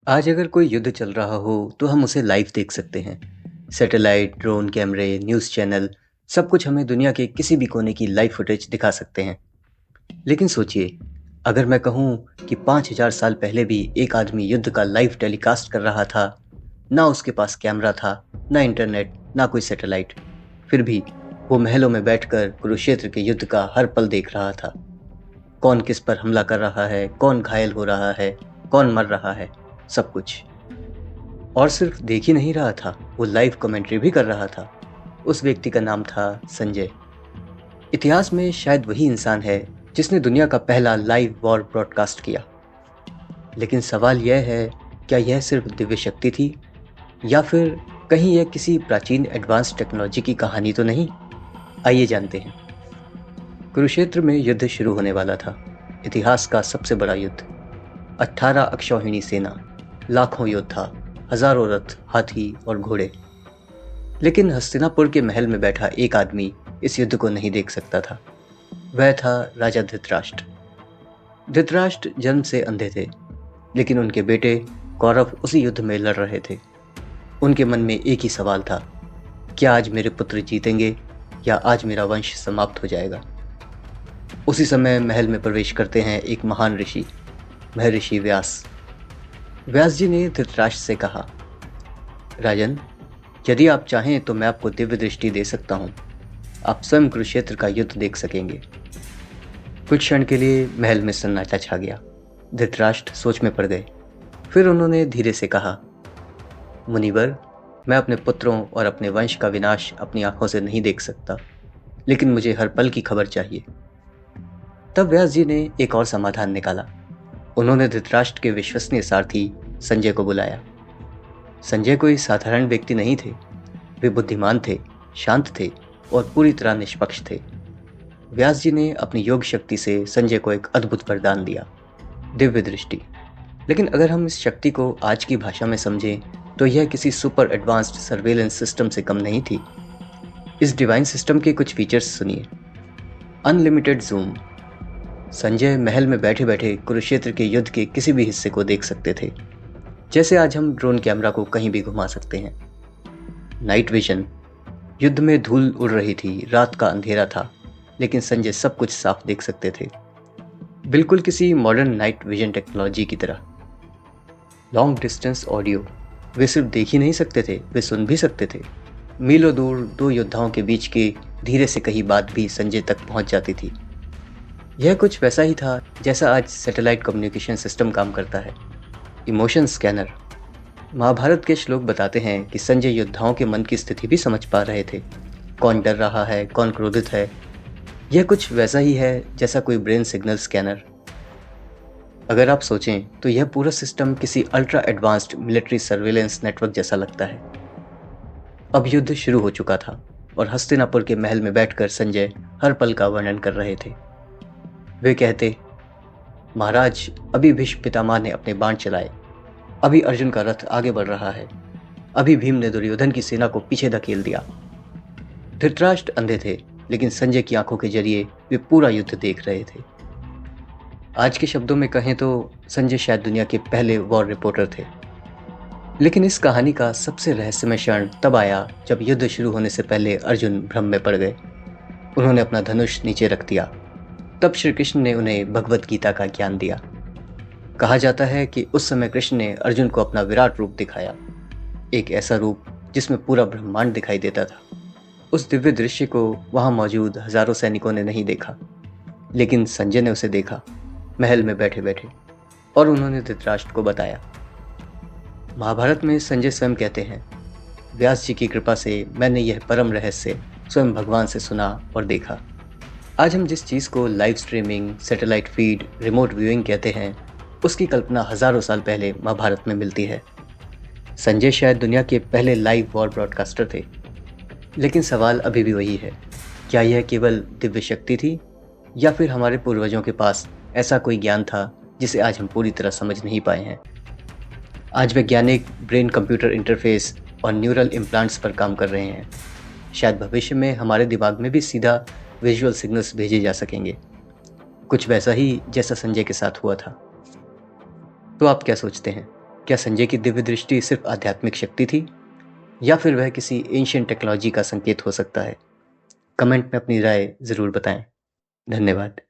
आज अगर कोई युद्ध चल रहा हो तो हम उसे लाइव देख सकते हैं। सैटेलाइट, ड्रोन कैमरे, न्यूज़ चैनल, सब कुछ हमें दुनिया के किसी भी कोने की लाइव फुटेज दिखा सकते हैं। लेकिन सोचिए, अगर मैं कहूँ कि 5000 साल पहले भी एक आदमी युद्ध का लाइव टेलीकास्ट कर रहा था। ना उसके पास कैमरा था, ना इंटरनेट, ना कोई सैटेलाइट। फिर भी वो महलों में बैठकर कुरुक्षेत्र के युद्ध का हर पल देख रहा था। कौन किस पर हमला कर रहा है, कौन घायल हो रहा है, कौन मर रहा है, सब कुछ। और सिर्फ देख ही नहीं रहा था, वो लाइव कमेंट्री भी कर रहा था। उस व्यक्ति का नाम था संजय। इतिहास में शायद वही इंसान है जिसने दुनिया का पहला लाइव वॉर ब्रॉडकास्ट किया। लेकिन सवाल यह है, क्या यह सिर्फ दिव्य शक्ति थी, या फिर कहीं यह किसी प्राचीन एडवांस टेक्नोलॉजी की कहानी तो नहीं? आइए जानते हैं। कुरुक्षेत्र में युद्ध शुरू होने वाला था। इतिहास का सबसे बड़ा युद्ध। 18 अक्षौहिणी सेना, लाखों योद्धा, हजारों रथ, हाथी और घोड़े। लेकिन हस्तिनापुर के महल में बैठा एक आदमी इस युद्ध को नहीं देख सकता था। वह था राजा धृतराष्ट्र। धृतराष्ट्र जन्म से अंधे थे, लेकिन उनके बेटे कौरव उसी युद्ध में लड़ रहे थे। उनके मन में एक ही सवाल था, क्या आज मेरे पुत्र जीतेंगे या आज मेरा वंश समाप्त हो जाएगा। उसी समय महल में प्रवेश करते हैं एक महान ऋषि, महर्षि व्यास। व्यास जी ने धृतराष्ट्र से कहा, राजन, यदि आप चाहें तो मैं आपको दिव्य दृष्टि दे सकता हूँ। आप स्वयं कुरुक्षेत्र का युद्ध देख सकेंगे। कुछ क्षण के लिए महल में सन्नाटा छा गया। धृतराष्ट्र सोच में पड़ गए। फिर उन्होंने धीरे से कहा, मुनिवर, मैं अपने पुत्रों और अपने वंश का विनाश अपनी आंखों से नहीं देख सकता, लेकिन मुझे हर पल की खबर चाहिए। तब व्यास जी ने एक और समाधान निकाला। उन्होंने धृतराष्ट्र के विश्वसनीय सारथी संजय को बुलाया। संजय कोई साधारण व्यक्ति नहीं थे। वे बुद्धिमान थे, शांत थे और पूरी तरह निष्पक्ष थे। व्यास जी ने अपनी योग शक्ति से संजय को एक अद्भुत वरदान दिया, दिव्य दृष्टि। लेकिन अगर हम इस शक्ति को आज की भाषा में समझें तो यह किसी सुपर एडवांस्ड सर्वेलेंस सिस्टम से कम नहीं थी। इस डिवाइन सिस्टम के कुछ फीचर्स सुनिए। Unlimited zoom. संजय महल में बैठे बैठे कुरुक्षेत्र के युद्ध के किसी भी हिस्से को देख सकते थे, जैसे आज हम ड्रोन कैमरा को कहीं भी घुमा सकते हैं। Night vision. युद्ध में धूल उड़ रही थी, रात का अंधेरा था, लेकिन संजय सब कुछ साफ देख सकते थे, बिल्कुल किसी मॉडर्न नाइट विजन टेक्नोलॉजी की तरह। Long distance audio. वे सिर्फ देख ही नहीं सकते थे, वे सुन भी सकते थे। मीलों दूर दो योद्धाओं के बीच की धीरे से कही बात भी संजय तक पहुंच जाती थी। यह कुछ वैसा ही था जैसा आज सैटेलाइट कम्युनिकेशन सिस्टम काम करता है। Emotion scanner. महाभारत के श्लोक बताते हैं कि संजय योद्धाओं के मन की स्थिति भी समझ पा रहे थे। कौन डर रहा है, कौन क्रोधित है। यह कुछ वैसा ही है जैसा कोई ब्रेन सिग्नल स्कैनर। अगर आप सोचें तो यह पूरा सिस्टम किसी ultra advanced military surveillance network जैसा लगता है। अब युद्ध शुरू हो चुका था और हस्तिनापुर के महल में बैठकर संजय हर पल का वर्णन कर रहे थे। वे कहते, महाराज, अभी भीष्म पितामह ने अपने बाण चलाए, अभी अर्जुन का रथ आगे बढ़ रहा है, अभी भीम ने दुर्योधन की सेना को पीछे धकेल दिया। धृतराष्ट्र अंधे थे, लेकिन संजय की आंखों के जरिए वे पूरा युद्ध देख रहे थे। आज के शब्दों में कहें तो संजय शायद दुनिया के पहले वॉर रिपोर्टर थे। लेकिन इस कहानी का सबसे रहस्यमय क्षण तब आया जब युद्ध शुरू होने से पहले अर्जुन भ्रम में पड़ गए। उन्होंने अपना धनुष नीचे रख दिया। तब श्री कृष्ण ने उन्हें भगवत गीता का ज्ञान दिया। कहा जाता है कि उस समय कृष्ण ने अर्जुन को अपना विराट रूप दिखाया, एक ऐसा रूप जिसमें पूरा ब्रह्मांड दिखाई देता था। उस दिव्य दृश्य को वहां मौजूद हजारों सैनिकों ने नहीं देखा, लेकिन संजय ने उसे देखा, महल में बैठे बैठे, और उन्होंने धृतराष्ट्र को बताया। महाभारत में संजय स्वयं कहते हैं, व्यास जी की कृपा से मैंने यह परम रहस्य स्वयं भगवान से सुना और देखा। आज हम जिस चीज़ को live streaming, satellite feed, remote viewing कहते हैं, उसकी कल्पना हजारों साल पहले महाभारत में मिलती है। संजय शायद दुनिया के पहले लाइव वॉर ब्रॉडकास्टर थे। लेकिन सवाल अभी भी वही है, क्या यह केवल दिव्य शक्ति थी, या फिर हमारे पूर्वजों के पास ऐसा कोई ज्ञान था जिसे आज हम पूरी तरह समझ नहीं पाए हैं। आज वैज्ञानिक ब्रेन कंप्यूटर इंटरफेस और न्यूरल इम्प्लांट्स पर काम कर रहे हैं। शायद भविष्य में हमारे दिमाग में भी सीधा विजुअल सिग्नल्स भेजे जा सकेंगे, कुछ वैसा ही जैसा संजय के साथ हुआ था। तो आप क्या सोचते हैं? क्या संजय की दिव्य दृष्टि सिर्फ आध्यात्मिक शक्ति थी, या फिर वह किसी एंशियंट टेक्नोलॉजी का संकेत हो सकता है? कमेंट में अपनी राय ज़रूर बताएं। धन्यवाद।